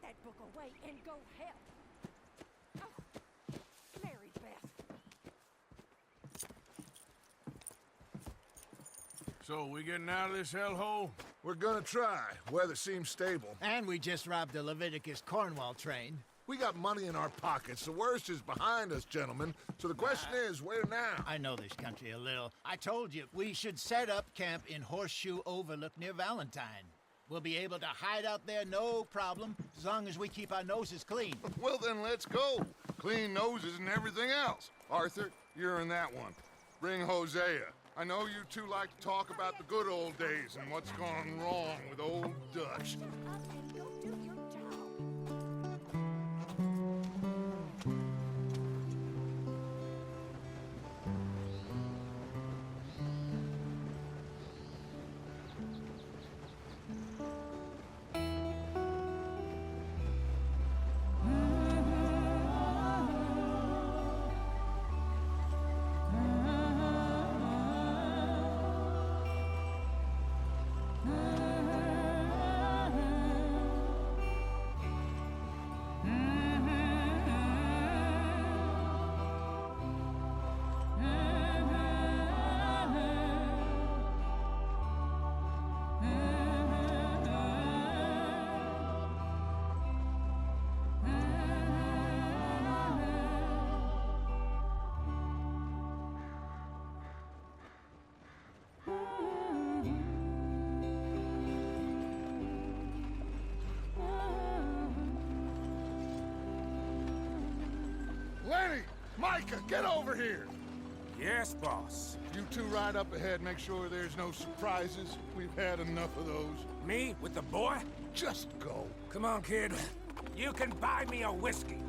that book away and go help. Oh, Mary Beth. So, we getting out of this hellhole? We're gonna try. Weather seems stable. And we just robbed the Leviticus Cornwall train. We got money in our pockets. The worst is behind us, gentlemen. So the question is, where now? I know this country a little. I told you, we should set up camp in Horseshoe Overlook near Valentine. We'll be able to hide out there, no problem, as long as we keep our noses clean. Well, then let's go. Clean noses and everything else. Arthur, you're in that one. Bring Hosea. I know you two like to talk about the good old days and what's gone wrong with old Dutch. Shut up and go do your job. Lenny! Micah, get over here! Yes, boss. You two ride up ahead, make sure there's no surprises. We've had enough of those. Me? With the boy? Just go. Come on, kid. You can buy me a whiskey.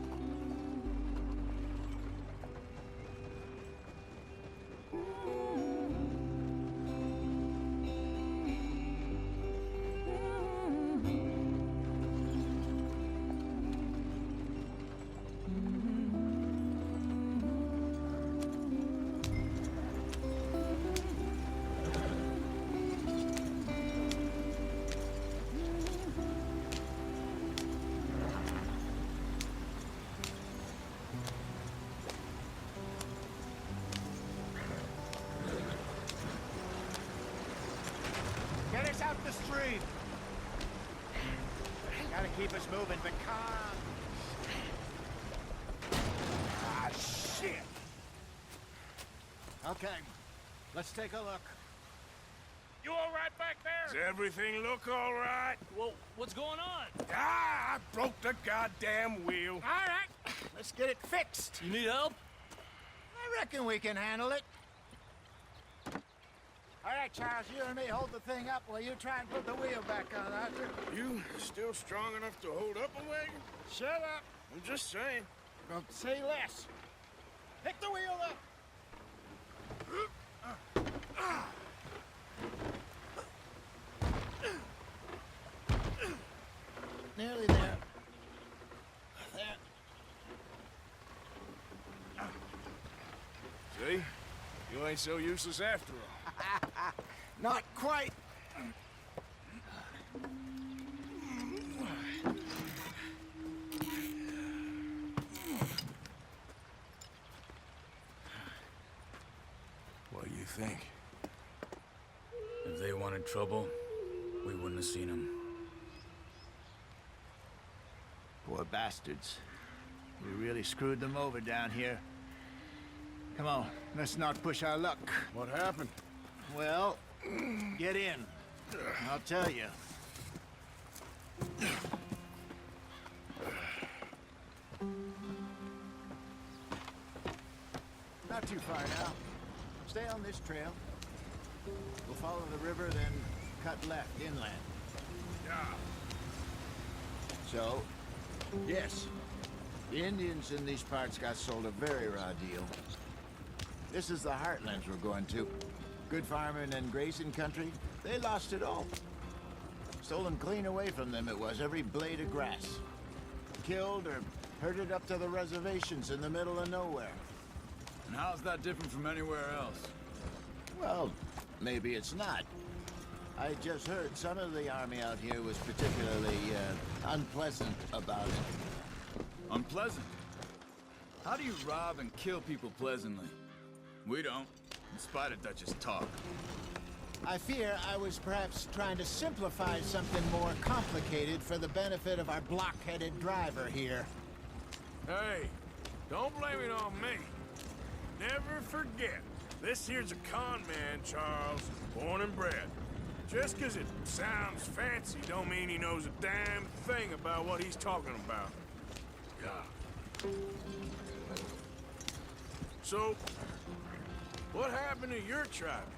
Get us out the stream! Gotta keep us moving, but calm. Ah, shit! Okay, let's take a look. You all right back Does there? everything look all right? Well, what's going on? Ah, I broke the goddamn wheel. All right, let's get it fixed. You need help? I reckon we can handle it. All right, Charles, you and me hold the thing up while you try and put the wheel back on, Arthur. You still strong enough to hold up a wagon? Shut up. I'm just saying. Don't say less. Pick the wheel up. Nearly there. There. See? You ain't so useless after all. Not quite. What do you think? If they wanted trouble, we wouldn't have seen them. Poor bastards. We really screwed them over down here. Come on, let's not push our luck. What happened? Well, get in. I'll tell you. Not too far now. Stay on this trail. We'll follow the river, then cut left inland. Yeah. So, yes, the Indians in these parts got sold a very raw deal. This is the heartlands we're going to. Good farming and grazing country, they lost it all. Stolen clean away from them it was, every blade of grass. Killed or herded up to the reservations in the middle of nowhere. And how's that different from anywhere else? Well, maybe it's not. I just heard some of the army out here was particularly unpleasant about it. Unpleasant? How do you rob and kill people pleasantly? We don't, in spite of Dutch's talk. I fear I was perhaps trying to simplify something more complicated for the benefit of our block-headed driver here. Hey, don't blame it on me. Never forget, this here's a con man, Charles, born and bred. Just 'cause it sounds fancy don't mean he knows a damn thing about what he's talking about. Yeah. So, what happened to your tribe?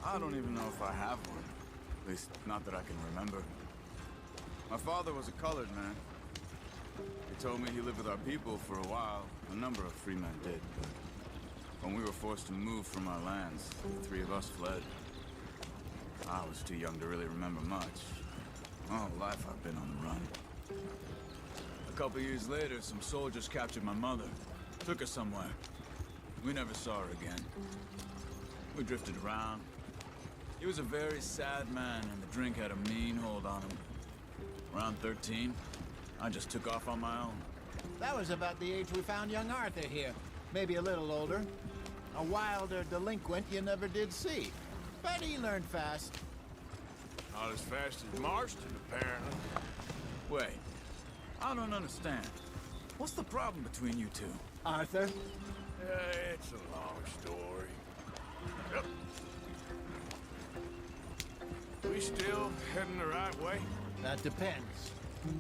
I don't even know if I have one. At least, not that I can remember. My father was a colored man. He told me he lived with our people for a while. A number of free men did, but when we were forced to move from our lands, the three of us fled. I was too young to really remember much. My whole life I've been on the run. A couple years later, some soldiers captured my mother. Took her somewhere. We never saw her again. We drifted around. He was a very sad man, and the drink had a mean hold on him. Around 13, I just took off on my own. That was about the age we found young Arthur here. Maybe a little older. A wilder delinquent you never did see. But he learned fast. Not as fast as Marston, apparently. Wait, I don't understand. What's the problem between you two? Arthur? It's a long story. Yep. We still heading the right way? That depends.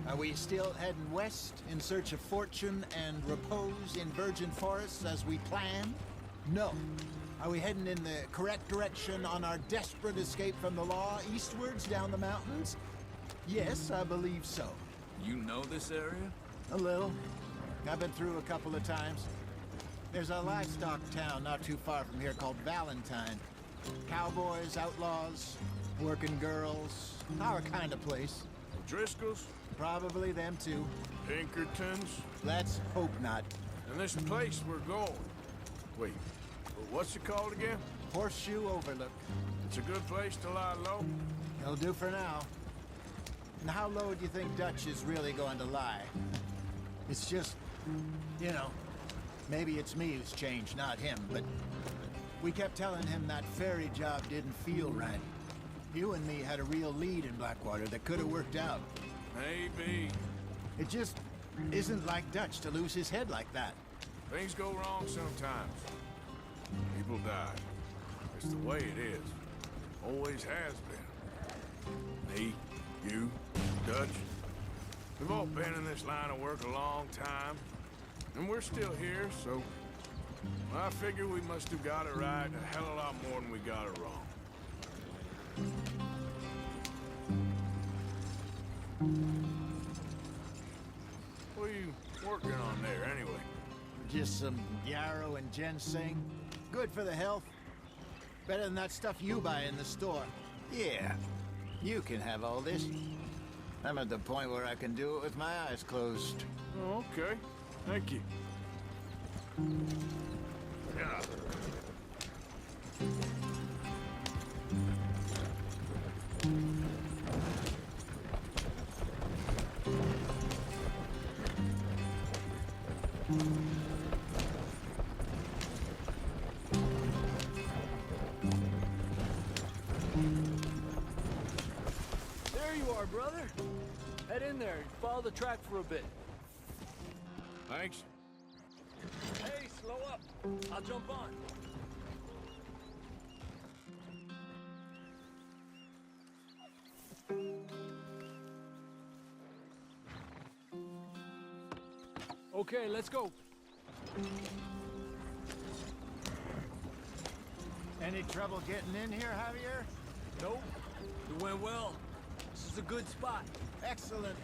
Are we still heading west in search of fortune and repose in virgin forests as we planned? No. Are we heading in the correct direction on our desperate escape from the law eastwards down the mountains? Yes, I believe so. You know this area? A little. I've been through a couple of times. There's a livestock town not too far from here called Valentine. Cowboys, outlaws, working girls, our kind of place. Driscoll's? Probably them too. Pinkertons? Let's hope not. And this place we're going. Wait, what's it called again? Horseshoe Overlook. It's a good place to lie low? It'll do for now. And how low do you think Dutch is really going to lie? It's just, you know, maybe it's me who's changed, not him, but we kept telling him that ferry job didn't feel right. You and me had a real lead in Blackwater that could have worked out. Maybe. It just isn't like Dutch to lose his head like that. Things go wrong sometimes. People die. It's the way it is. Always has been. Me, you, Dutch. We've all been in this line of work a long time. And we're still here, so I figure we must have got it right a hell of a lot more than we got it wrong. What are you working on there, anyway? Just some yarrow and ginseng. Good for the health. Better than that stuff you buy in the store. Yeah, you can have all this. I'm at the point where I can do it with my eyes closed. Oh, okay. Thank you. Yeah. There you are, brother. Head in there and follow the track for a bit. Thanks. Hey, slow up. I'll jump on. Okay, let's go. Any trouble getting in here, Javier? Nope. It went well. This is a good spot. Excellent.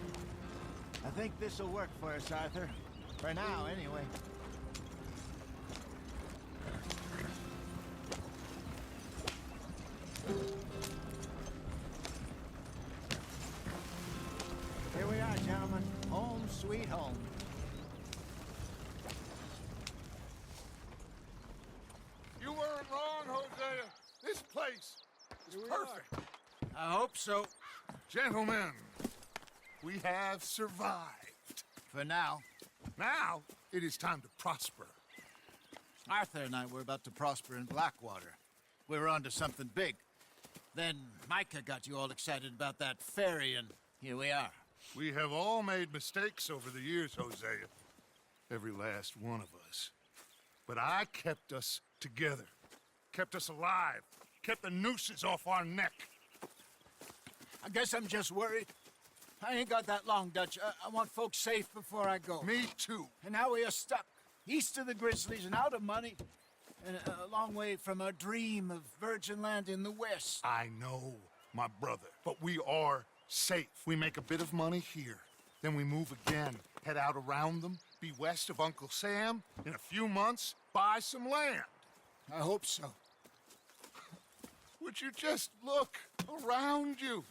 I think this'll work for us, Arthur. For now, anyway. Here we are, gentlemen. Home sweet home. You weren't wrong, Hosea. This place is perfect. I hope so. Gentlemen, we have survived. For now. Now, it is time to prosper. Arthur and I were about to prosper in Blackwater. We were onto something big. Then Micah got you all excited about that ferry, and here we are. We have all made mistakes over the years, Hosea. Every last one of us. But I kept us together. Kept us alive. Kept the nooses off our neck. I guess I'm just worried. I ain't got that long, Dutch. I want folks safe before I go. Me too. And now we are stuck, east of the Grizzlies and out of money, and a long way from our dream of virgin land in the west. I know, my brother. But we are safe. We make a bit of money here. Then we move again, head out around them, be west of Uncle Sam. In a few months, buy some land. I hope so. Would you just look around you?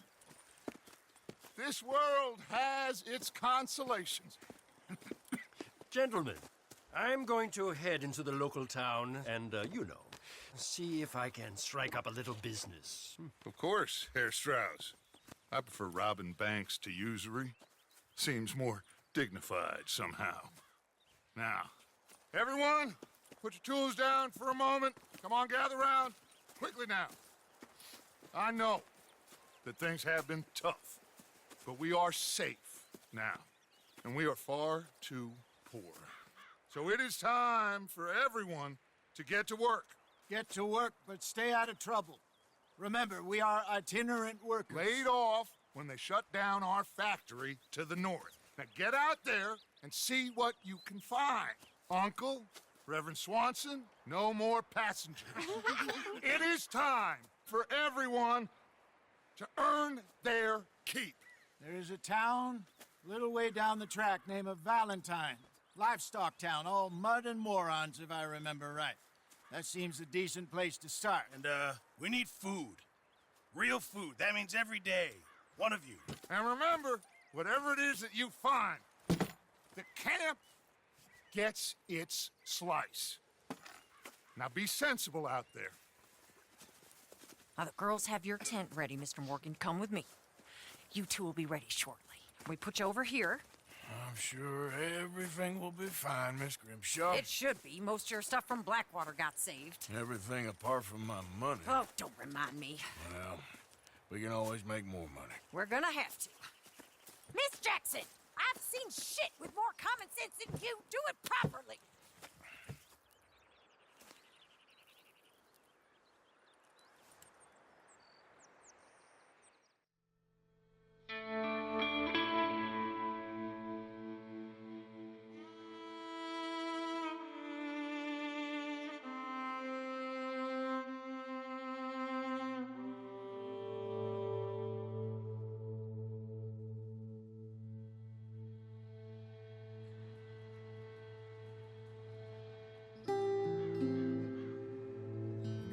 This world has its consolations. Gentlemen, I'm going to head into the local town and, see if I can strike up a little business. Of course, Herr Strauss. I prefer robbing banks to usury. Seems more dignified somehow. Now, everyone, put your tools down for a moment. Come on, gather round. Quickly now. I know that things have been tough, but we are safe now, and we are far too poor. So it is time for everyone to get to work. Get to work, but stay out of trouble. Remember, we are itinerant workers. Laid off when they shut down our factory to the north. Now get out there and see what you can find. Uncle, Reverend Swanson, no more passengers. It is time for everyone to earn their keep. There is a town a little way down the track named Valentine. Livestock town, all mud and morons, if I remember right. That seems a decent place to start. And, we need food. Real food. That means every day. One of you. And remember, whatever it is that you find, the camp gets its slice. Now be sensible out there. Now, the girls have your tent ready, Mr. Morgan. Come with me. You two will be ready shortly. We put you over here. I'm sure everything will be fine, Miss Grimshaw. It should be. Most of your stuff from Blackwater got saved. Everything apart from my money. Oh, don't remind me. Well, we can always make more money. We're gonna have to. Miss Jackson, I've seen shit with more common sense than you. Do it properly.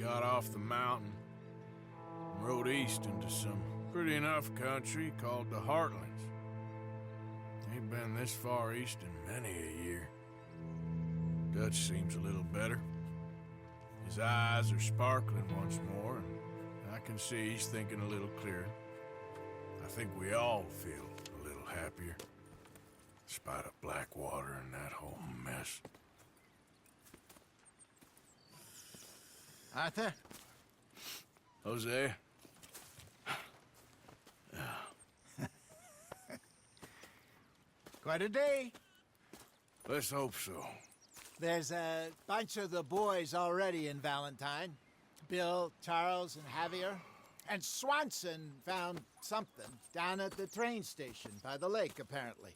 Got off the mountain and rode east into some pretty enough country called the Heartlands. Ain't been this far east in many a year. Dutch seems a little better. His eyes are sparkling once more, and I can see he's thinking a little clearer. I think we all feel a little happier, in spite of Blackwater and that whole mess. Arthur? Jose? Quite a day. Let's hope so. There's a bunch of the boys already in Valentine. Bill, Charles, and Javier. And Swanson found something down at the train station by the lake, apparently.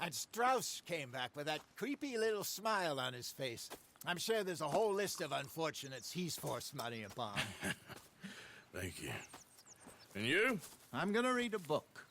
And Strauss came back with that creepy little smile on his face. I'm sure there's a whole list of unfortunates he's forced money upon. Thank you. And you? I'm gonna read a book.